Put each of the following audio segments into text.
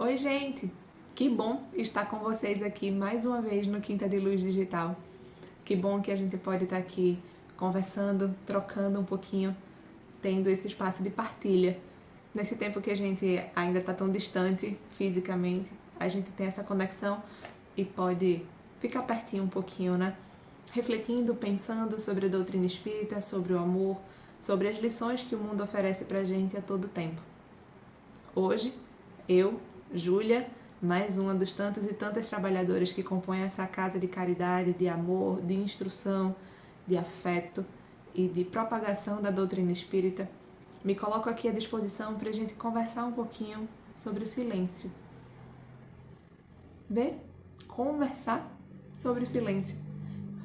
Oi, gente! Que bom estar com vocês aqui mais uma vez no Quinta de Luz Digital. Que bom que a gente pode estar aqui conversando, trocando um pouquinho, tendo esse espaço de partilha. Nesse tempo que a gente ainda está tão distante fisicamente, a gente tem essa conexão e pode ficar pertinho um pouquinho, né? Refletindo, pensando sobre a doutrina espírita, sobre o amor, sobre as lições que o mundo oferece pra gente a todo tempo. Hoje, eu, Júlia, mais uma dos tantos e tantas trabalhadoras que compõem essa casa de caridade, de amor, de instrução, de afeto e de propagação da doutrina espírita, me coloco aqui à disposição para a gente conversar um pouquinho sobre o silêncio. Conversar sobre o silêncio.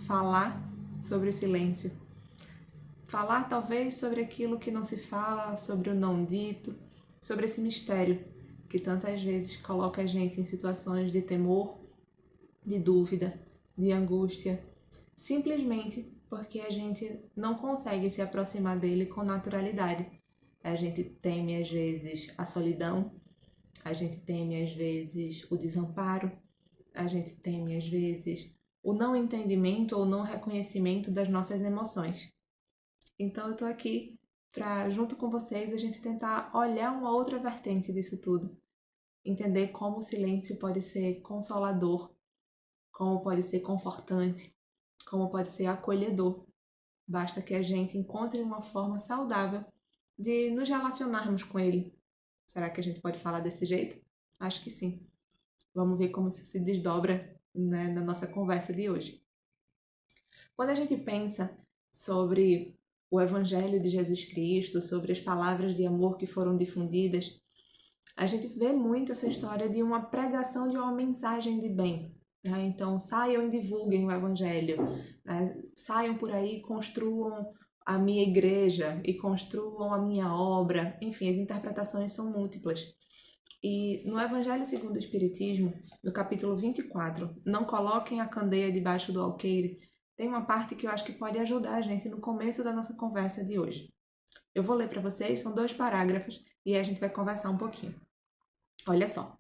Falar sobre o silêncio. Falar talvez sobre aquilo que não se fala, sobre o não dito, sobre esse mistério que tantas vezes coloca a gente em situações de temor, de dúvida, de angústia, simplesmente porque a gente não consegue se aproximar dele com naturalidade. A gente teme às vezes a solidão, a gente teme às vezes o desamparo, a gente teme às vezes o não entendimento ou não reconhecimento das nossas emoções. Então eu tô aqui para, junto com vocês, a gente tentar olhar uma outra vertente disso tudo. Entender como o silêncio pode ser consolador, como pode ser confortante, como pode ser acolhedor. Basta que a gente encontre uma forma saudável de nos relacionarmos com ele. Será que a gente pode falar desse jeito? Acho que sim. Vamos ver como isso se desdobra, né, na nossa conversa de hoje. Quando a gente pensa sobre o Evangelho de Jesus Cristo, sobre as palavras de amor que foram difundidas, a gente vê muito essa história de uma pregação de uma mensagem de bem. Né? Então, saiam e divulguem o Evangelho. Né? Saiam por aí, construam a minha igreja e construam a minha obra. Enfim, as interpretações são múltiplas. E no Evangelho segundo o Espiritismo, no capítulo 24, não coloquem a candeia debaixo do alqueire, tem uma parte que eu acho que pode ajudar a gente no começo da nossa conversa de hoje. Eu vou ler para vocês, são 2 parágrafos, e aí a gente vai conversar um pouquinho. Olha só.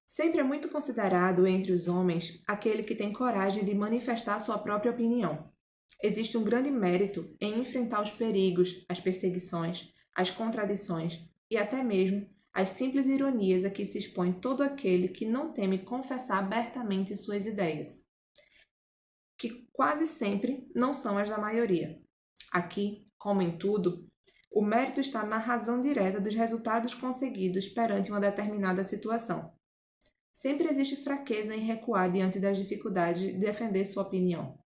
Sempre é muito considerado entre os homens aquele que tem coragem de manifestar sua própria opinião. Existe um grande mérito em enfrentar os perigos, as perseguições, as contradições e até mesmo as simples ironias a que se expõe todo aquele que não teme confessar abertamente suas ideias, que quase sempre não são as da maioria. Aqui, como em tudo, o mérito está na razão direta dos resultados conseguidos perante uma determinada situação. Sempre existe fraqueza em recuar diante das dificuldades de defender sua opinião,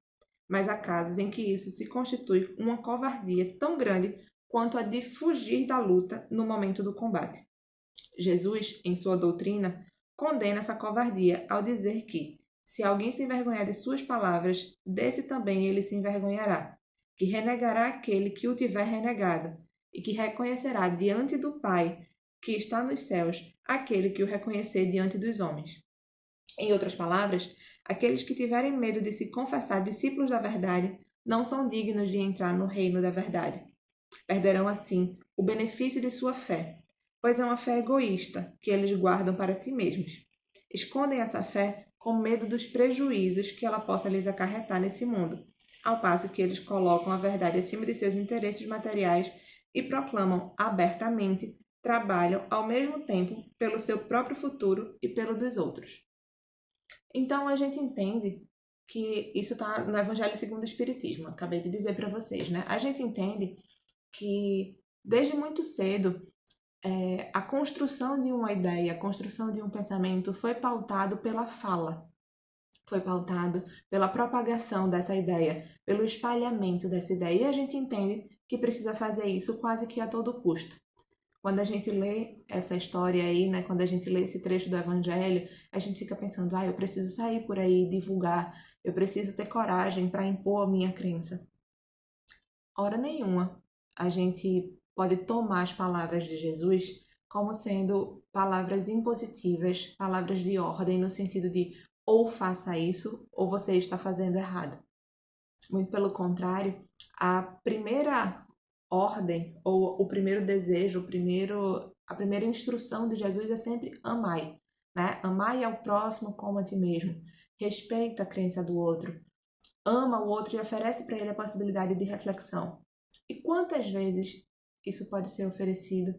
mas há casos em que isso se constitui uma covardia tão grande quanto a de fugir da luta no momento do combate. Jesus, em sua doutrina, condena essa covardia ao dizer que, se alguém se envergonhar de suas palavras, desse também ele se envergonhará, que renegará aquele que o tiver renegado, e que reconhecerá diante do Pai, que está nos céus, aquele que o reconhecer diante dos homens. Em outras palavras, aqueles que tiverem medo de se confessar discípulos da verdade não são dignos de entrar no reino da verdade. Perderão, assim, o benefício de sua fé, pois é uma fé egoísta que eles guardam para si mesmos. Escondem essa fé com medo dos prejuízos que ela possa lhes acarretar nesse mundo, ao passo que eles colocam a verdade acima de seus interesses materiais e proclamam abertamente, trabalham ao mesmo tempo pelo seu próprio futuro e pelo dos outros. Então a gente entende que isso está no Evangelho segundo o Espiritismo, acabei de dizer para vocês, né? A gente entende que desde muito cedo a construção de uma ideia, a construção de um pensamento foi pautado pela fala, foi pautado pela propagação dessa ideia, pelo espalhamento dessa ideia. E a gente entende que precisa fazer isso quase que a todo custo. Quando a gente lê essa história aí, né, quando a gente lê esse trecho do Evangelho, a gente fica pensando, eu preciso sair por aí, divulgar, eu preciso ter coragem para impor a minha crença. Hora nenhuma. A gente pode tomar as palavras de Jesus como sendo palavras impositivas, palavras de ordem, no sentido de ou faça isso ou você está fazendo errado. Muito pelo contrário, a primeira ordem ou o primeiro desejo, A primeira instrução de Jesus é sempre amai, né? Amai ao próximo como a ti mesmo. Respeita a crença do outro. Ama o outro e oferece para ele a possibilidade de reflexão. E quantas vezes isso pode ser oferecido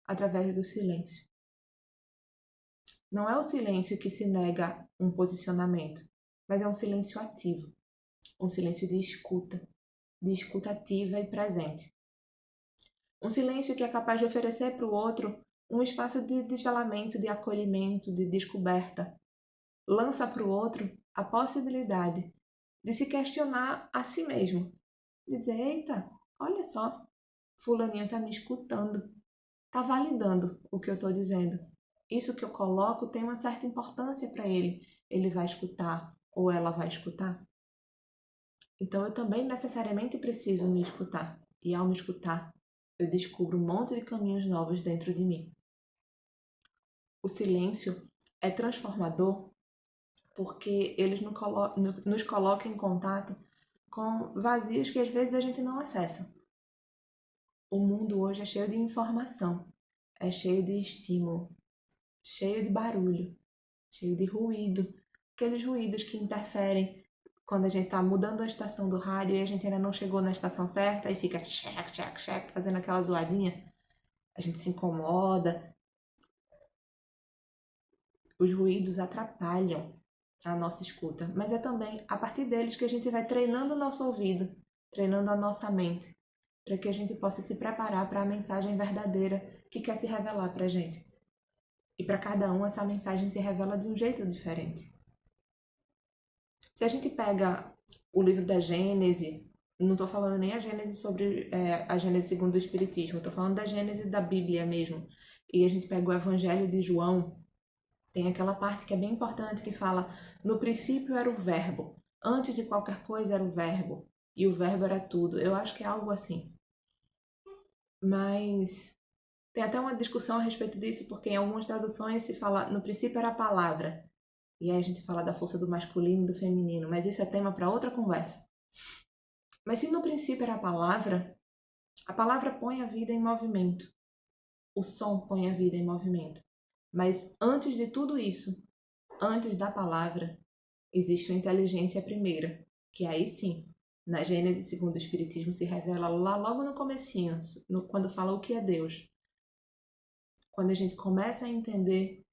através do silêncio? Não é o silêncio que se nega um posicionamento, mas é um silêncio ativo, um silêncio de escuta ativa e presente. Um silêncio que é capaz de oferecer para o outro um espaço de desvelamento, de acolhimento, de descoberta. Lança para o outro a possibilidade de se questionar a si mesmo. De dizer, eita, olha só, fulaninho está me escutando, está validando o que eu estou dizendo. Isso que eu coloco tem uma certa importância para ele. Ele vai escutar ou ela vai escutar. Então eu também necessariamente preciso me escutar. E ao me escutar, eu descubro um monte de caminhos novos dentro de mim. O silêncio é transformador porque eles nos colocam em contato com vazios que às vezes a gente não acessa. O mundo hoje é cheio de informação, é cheio de estímulo, cheio de barulho, cheio de ruído. Aqueles ruídos que interferem quando a gente está mudando a estação do rádio e a gente ainda não chegou na estação certa e fica check, check, check, fazendo aquela zoadinha. A gente se incomoda. Os ruídos atrapalham a nossa escuta, mas é também a partir deles que a gente vai treinando o nosso ouvido, treinando a nossa mente, para que a gente possa se preparar para a mensagem verdadeira que quer se revelar para a gente. E para cada um, essa mensagem se revela de um jeito diferente. Se a gente pega o livro da Gênese, não estou falando nem a Gênese sobre a Gênese segundo o Espiritismo, estou falando da Gênese da Bíblia mesmo. E a gente pega o Evangelho de João, tem aquela parte que é bem importante que fala: no princípio era o verbo, antes de qualquer coisa era o verbo, e o verbo era tudo. Eu acho que é algo assim. Mas tem até uma discussão a respeito disso, porque em algumas traduções se fala no princípio era a palavra. E aí a gente fala da força do masculino e do feminino, mas isso é tema para outra conversa. Mas se no princípio era a palavra põe a vida em movimento. O som põe a vida em movimento. Mas antes de tudo isso, antes da palavra, existe a inteligência primeira, que aí sim, na Gênese segundo o Espiritismo se revela lá logo no comecinho, quando fala o que é Deus. Quando a gente começa a entender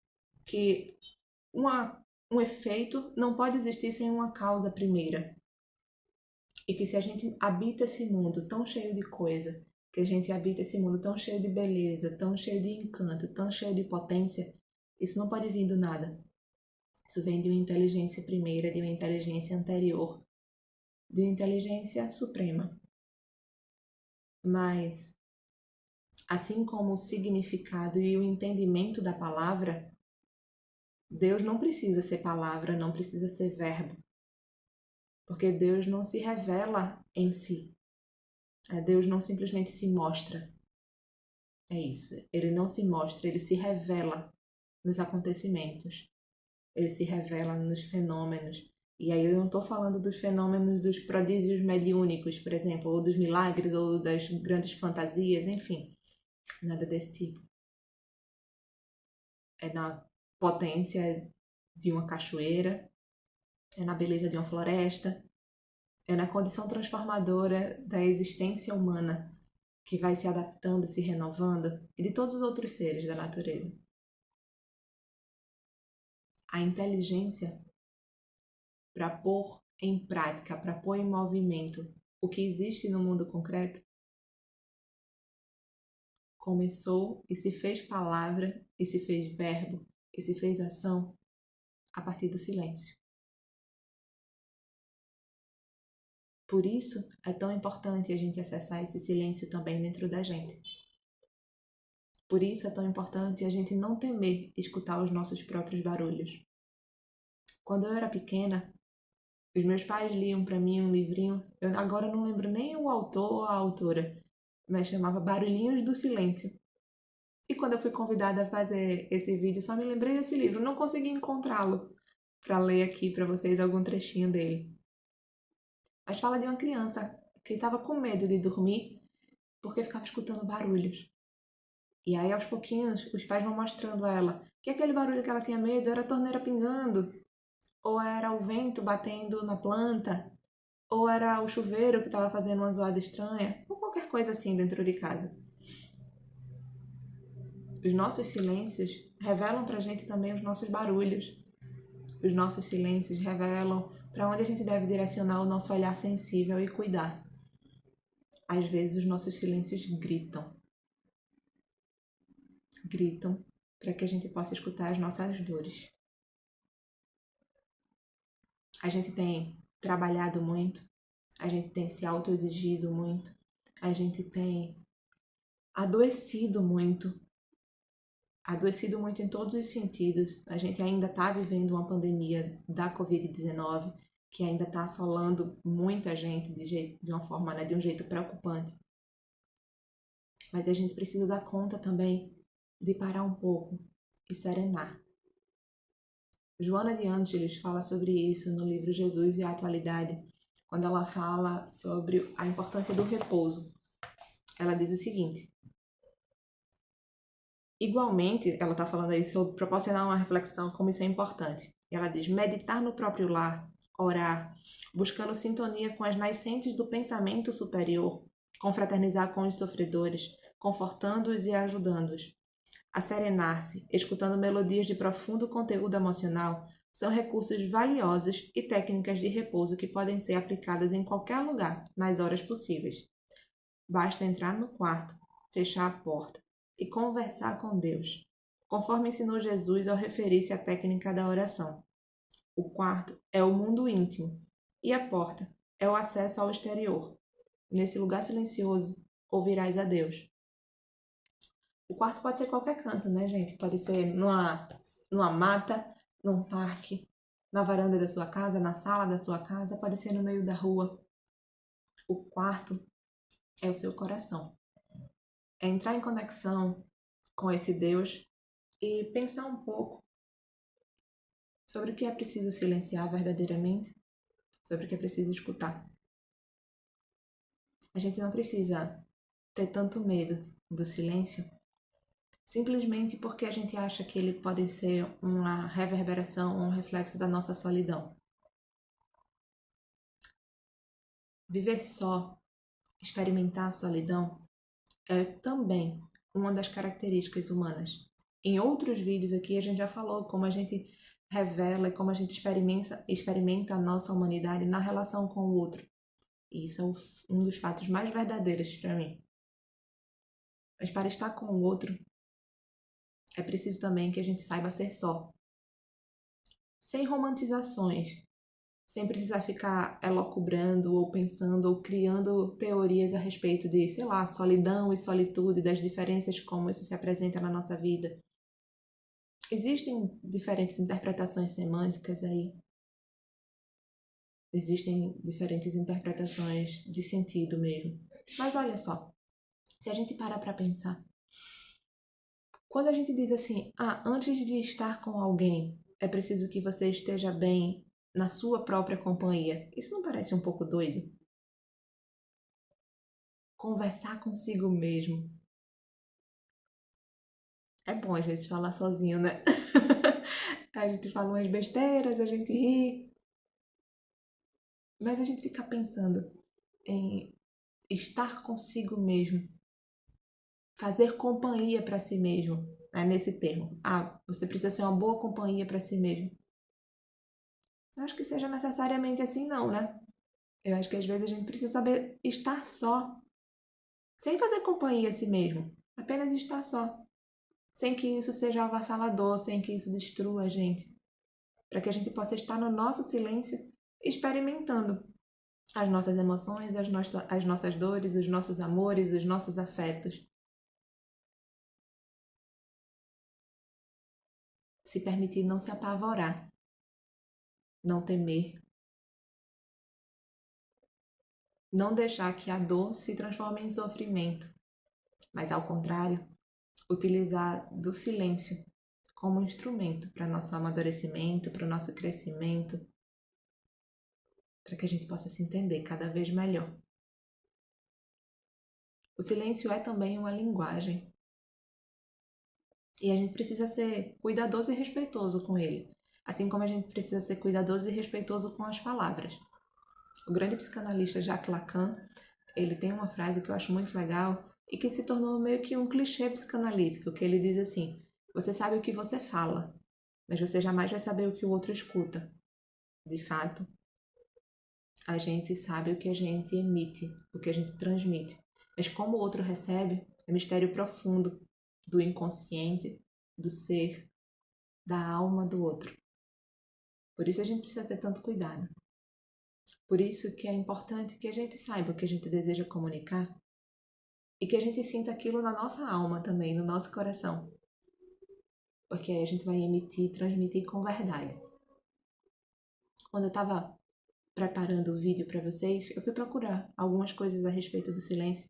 que um efeito não pode existir sem uma causa primeira. E que se a gente habita esse mundo tão cheio de coisa, que a gente habita esse mundo tão cheio de beleza, tão cheio de encanto, tão cheio de potência, isso não pode vir do nada. Isso vem de uma inteligência primeira, de uma inteligência anterior, de uma inteligência suprema. Mas, assim como o significado e o entendimento da palavra, Deus não precisa ser palavra, não precisa ser verbo. Porque Deus não se revela em si. Deus não simplesmente se mostra. É isso. Ele não se mostra, ele se revela nos acontecimentos. Ele se revela nos fenômenos. E aí eu não estou falando dos fenômenos dos prodígios mediúnicos, por exemplo, ou dos milagres, ou das grandes fantasias, enfim. Nada desse tipo. É na potência de uma cachoeira, é na beleza de uma floresta, é na condição transformadora da existência humana que vai se adaptando, se renovando, e de todos os outros seres da natureza. A inteligência para pôr em prática, para pôr em movimento o que existe no mundo concreto, começou e se fez palavra, e se fez verbo, e se fez ação a partir do silêncio. Por isso é tão importante a gente acessar esse silêncio também dentro da gente. Por isso é tão importante a gente não temer escutar os nossos próprios barulhos. Quando eu era pequena, os meus pais liam para mim um livrinho, eu agora não lembro nem o autor ou a autora, mas chamava Barulhinhos do Silêncio. E quando eu fui convidada a fazer esse vídeo, só me lembrei desse livro, não consegui encontrá-lo para ler aqui para vocês algum trechinho dele. Mas fala de uma criança que estava com medo de dormir porque ficava escutando barulhos. E aí, aos pouquinhos, os pais vão mostrando a ela que aquele barulho que ela tinha medo era a torneira pingando, ou era o vento batendo na planta, ou era o chuveiro que estava fazendo uma zoada estranha, ou qualquer coisa assim dentro de casa. Os nossos silêncios revelam pra gente também os nossos barulhos. Os nossos silêncios revelam para onde a gente deve direcionar o nosso olhar sensível e cuidar. Às vezes os nossos silêncios gritam para que a gente possa escutar as nossas dores. A gente tem trabalhado muito, a gente tem se autoexigido muito, a gente tem adoecido muito em todos os sentidos. A gente ainda está vivendo uma pandemia da Covid-19 que ainda está assolando muita gente de uma forma, né, de um jeito preocupante. Mas a gente precisa dar conta também de parar um pouco e serenar. Joana de Ângeles fala sobre isso no livro Jesus e a Atualidade, quando ela fala sobre a importância do repouso. Ela diz o seguinte: igualmente, ela está falando aí sobre proporcionar uma reflexão, como isso é importante. Ela diz: meditar no próprio lar, orar, buscando sintonia com as nascentes do pensamento superior, confraternizar com os sofredores, confortando-os e ajudando-os. Asserenar-se, escutando melodias de profundo conteúdo emocional, são recursos valiosos e técnicas de repouso que podem ser aplicadas em qualquer lugar, nas horas possíveis. Basta entrar no quarto, fechar a porta e conversar com Deus, conforme ensinou Jesus ao referir-se à técnica da oração. O quarto é o mundo íntimo e a porta é o acesso ao exterior. Nesse lugar silencioso, ouvirás a Deus. O quarto pode ser qualquer canto, né, gente? Pode ser numa mata, num parque, na varanda da sua casa, na sala da sua casa, pode ser no meio da rua. O quarto é o seu coração. É entrar em conexão com esse Deus e pensar um pouco sobre o que é preciso silenciar verdadeiramente, sobre o que é preciso escutar. A gente não precisa ter tanto medo do silêncio simplesmente porque a gente acha que ele pode ser uma reverberação, um reflexo da nossa solidão. Viver só, experimentar a solidão, é também uma das características humanas. Em outros vídeos aqui a gente já falou como a gente revela e como a gente experimenta a nossa humanidade na relação com o outro. E isso é um dos fatos mais verdadeiros para mim. Mas para estar com o outro, é preciso também que a gente saiba ser só. Sem romantizações, sem precisar ficar elocubrando ou pensando ou criando teorias a respeito de, sei lá, solidão e solitude, das diferenças como isso se apresenta na nossa vida. Existem diferentes interpretações semânticas aí. Existem diferentes interpretações de sentido mesmo. Mas olha só, se a gente para para pensar, quando a gente diz assim, antes de estar com alguém, é preciso que você esteja bem na sua própria companhia, isso não parece um pouco doido? Conversar consigo mesmo. É bom às vezes falar sozinho, né? A gente fala umas besteiras, a gente ri, mas a gente fica pensando em estar consigo mesmo, fazer companhia para si mesmo, né? Nesse termo. Você precisa ser uma boa companhia para si mesmo. Não acho que seja necessariamente assim, não, né? Eu acho que às vezes a gente precisa saber estar só, sem fazer companhia a si mesmo, apenas estar só, sem que isso seja avassalador, sem que isso destrua a gente, para que a gente possa estar no nosso silêncio, experimentando as nossas emoções, as nossas dores, os nossos amores, os nossos afetos. Se permitir não se apavorar, não temer, não deixar que a dor se transforme em sofrimento, mas ao contrário, utilizar do silêncio como instrumento para nosso amadurecimento, para o nosso crescimento, para que a gente possa se entender cada vez melhor. O silêncio é também uma linguagem. E a gente precisa ser cuidadoso e respeitoso com ele, assim como a gente precisa ser cuidadoso e respeitoso com as palavras. O grande psicanalista Jacques Lacan, ele tem uma frase que eu acho muito legal e que se tornou meio que um clichê psicanalítico, que ele diz assim: você sabe o que você fala, mas você jamais vai saber o que o outro escuta. De fato, a gente sabe o que a gente emite, o que a gente transmite, mas como o outro recebe é mistério profundo do inconsciente, do ser, da alma do outro. Por isso a gente precisa ter tanto cuidado. Por isso que é importante que a gente saiba o que a gente deseja comunicar e que a gente sinta aquilo na nossa alma também, no nosso coração. Porque aí a gente vai emitir e transmitir com verdade. Quando eu estava preparando o vídeo para vocês, eu fui procurar algumas coisas a respeito do silêncio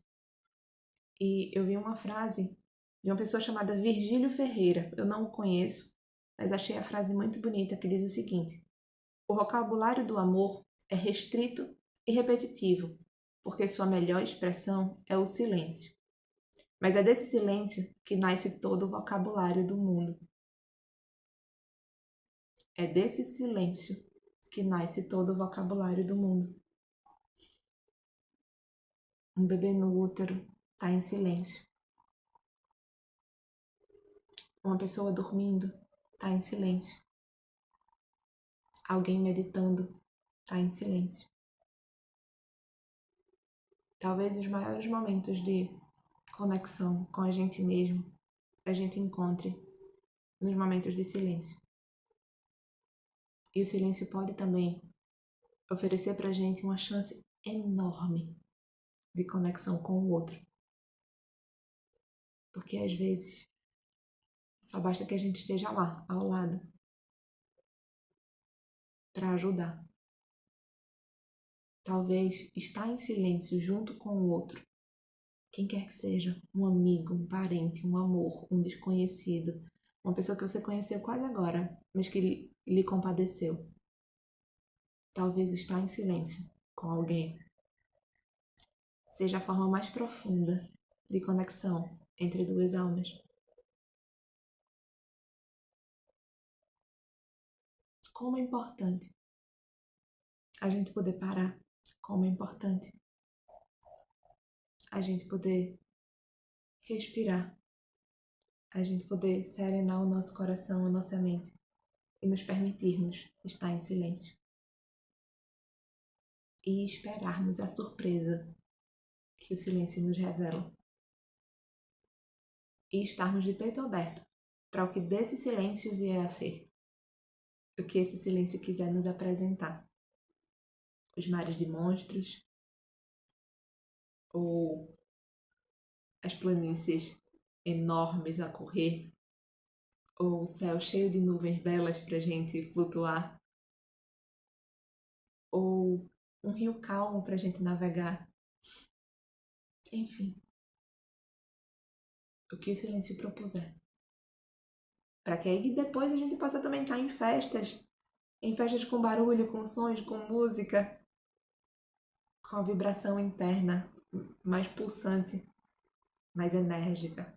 e eu vi uma frase de uma pessoa chamada Virgílio Ferreira. Eu não o conheço, mas achei a frase muito bonita que diz o seguinte: o vocabulário do amor é restrito e repetitivo, porque sua melhor expressão é o silêncio. Mas é desse silêncio que nasce todo o vocabulário do mundo. É desse silêncio que nasce todo o vocabulário do mundo. Um bebê no útero está em silêncio. Uma pessoa dormindo está em silêncio. Alguém meditando está em silêncio. Talvez os maiores momentos de conexão com a gente mesmo a gente encontre nos momentos de silêncio. E o silêncio pode também oferecer para a gente uma chance enorme de conexão com o outro. Porque às vezes só basta que a gente esteja lá, ao lado, para ajudar. Talvez estar em silêncio junto com o outro, quem quer que seja, um amigo, um parente, um amor, um desconhecido, uma pessoa que você conheceu quase agora, mas que lhe compadeceu. Talvez estar em silêncio com alguém seja a forma mais profunda de conexão entre duas almas. Como é importante a gente poder parar, como é importante a gente poder respirar, a gente poder serenar o nosso coração, a nossa mente e nos permitirmos estar em silêncio e esperarmos a surpresa que o silêncio nos revela e estarmos de peito aberto para o que desse silêncio vier a ser, o que esse silêncio quiser nos apresentar. Os mares de monstros ou as planícies enormes a correr ou o céu cheio de nuvens belas para a gente flutuar ou um rio calmo para a gente navegar. Enfim, o que o silêncio propuser. Para que aí depois a gente possa também estar em festas com barulho, com sons, com música, com a vibração interna mais pulsante, mais enérgica.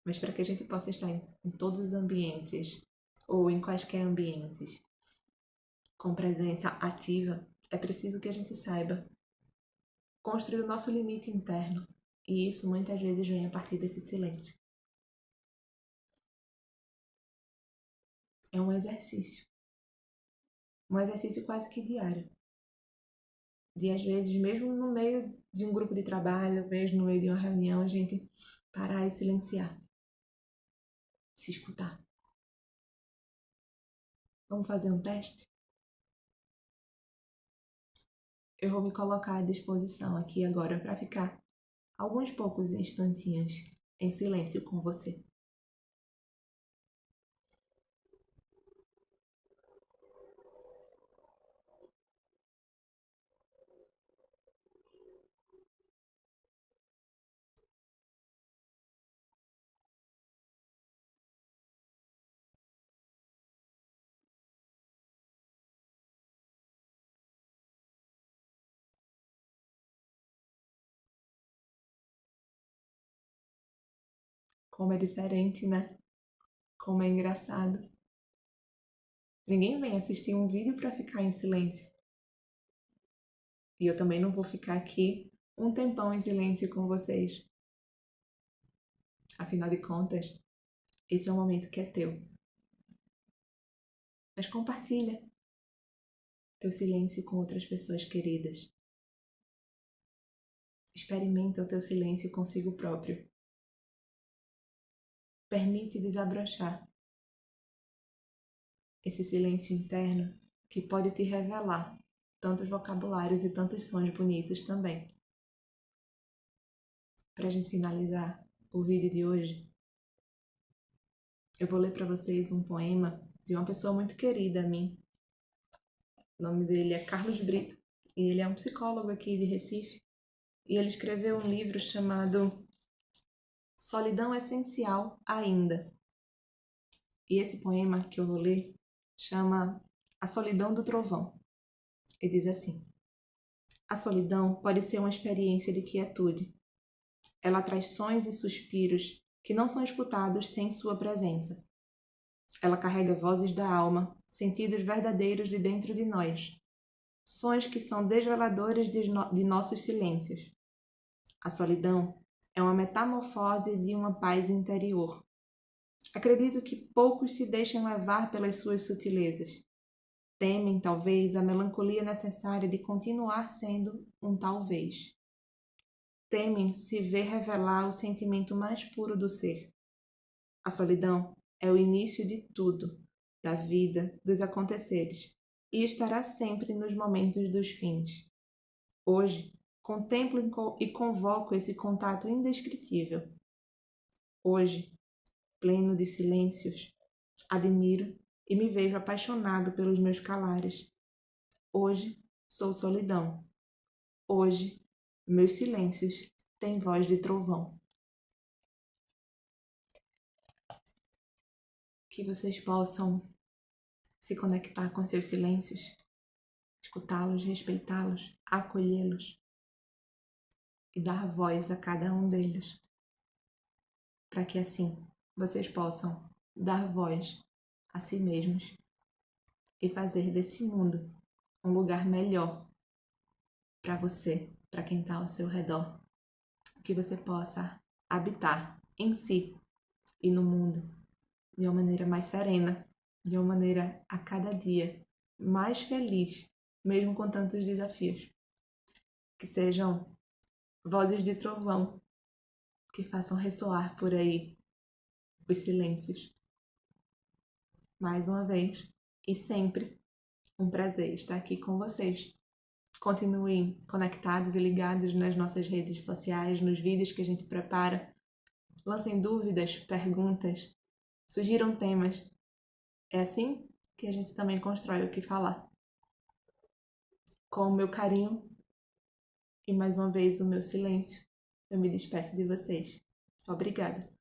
Mas para que a gente possa estar em todos os ambientes, ou em quaisquer ambientes, com presença ativa, é preciso que a gente saiba construir o nosso limite interno. E isso muitas vezes vem a partir desse silêncio. É um exercício quase que diário. De às vezes, mesmo no meio de um grupo de trabalho, mesmo no meio de uma reunião, a gente parar e silenciar, se escutar. Vamos fazer um teste? Eu vou me colocar à disposição aqui agora para ficar alguns poucos instantinhos em silêncio com você. Como é diferente, né? Como é engraçado. Ninguém vem assistir um vídeo para ficar em silêncio. E eu também não vou ficar aqui um tempão em silêncio com vocês. Afinal de contas, esse é um momento que é teu. Mas compartilha teu silêncio com outras pessoas queridas. Experimenta o teu silêncio consigo próprio. Permite desabrochar esse silêncio interno que pode te revelar tantos vocabulários e tantos sons bonitos também. Para a gente finalizar o vídeo de hoje, eu vou ler para vocês um poema de uma pessoa muito querida a mim. O nome dele é Carlos Brito e ele é um psicólogo aqui de Recife. E ele escreveu um livro chamado Solidão Essencial Ainda. E esse poema que eu vou ler chama A Solidão do Trovão. E diz assim: a solidão pode ser uma experiência de quietude. Ela traz sons e suspiros que não são escutados sem sua presença. Ela carrega vozes da alma, sentidos verdadeiros de dentro de nós. Sons que são desveladores de nossos silêncios. A solidão é uma metamorfose de uma paz interior. Acredito que poucos se deixem levar pelas suas sutilezas. Temem, talvez, a melancolia necessária de continuar sendo um talvez. Temem se ver revelar o sentimento mais puro do ser. A solidão é o início de tudo, da vida, dos aconteceres, e estará sempre nos momentos dos fins. Hoje, contemplo e convoco esse contato indescritível. Hoje, pleno de silêncios, admiro e me vejo apaixonado pelos meus calares. Hoje, sou solidão. Hoje, meus silêncios têm voz de trovão. Que vocês possam se conectar com seus silêncios, escutá-los, respeitá-los, acolhê-los e dar voz a cada um deles, para que assim vocês possam dar voz a si mesmos e fazer desse mundo um lugar melhor para você, para quem está ao seu redor, que você possa habitar em si e no mundo de uma maneira mais serena, de uma maneira a cada dia mais feliz, mesmo com tantos desafios. Que sejam vozes de trovão que façam ressoar por aí os silêncios. Mais uma vez e sempre um prazer estar aqui com vocês. Continuem conectados e ligados nas nossas redes sociais, nos vídeos que a gente prepara. Lancem dúvidas, perguntas, sugiram temas. É assim que a gente também constrói o que falar. Com o meu carinho e mais uma vez o meu silêncio, eu me despeço de vocês. Obrigada.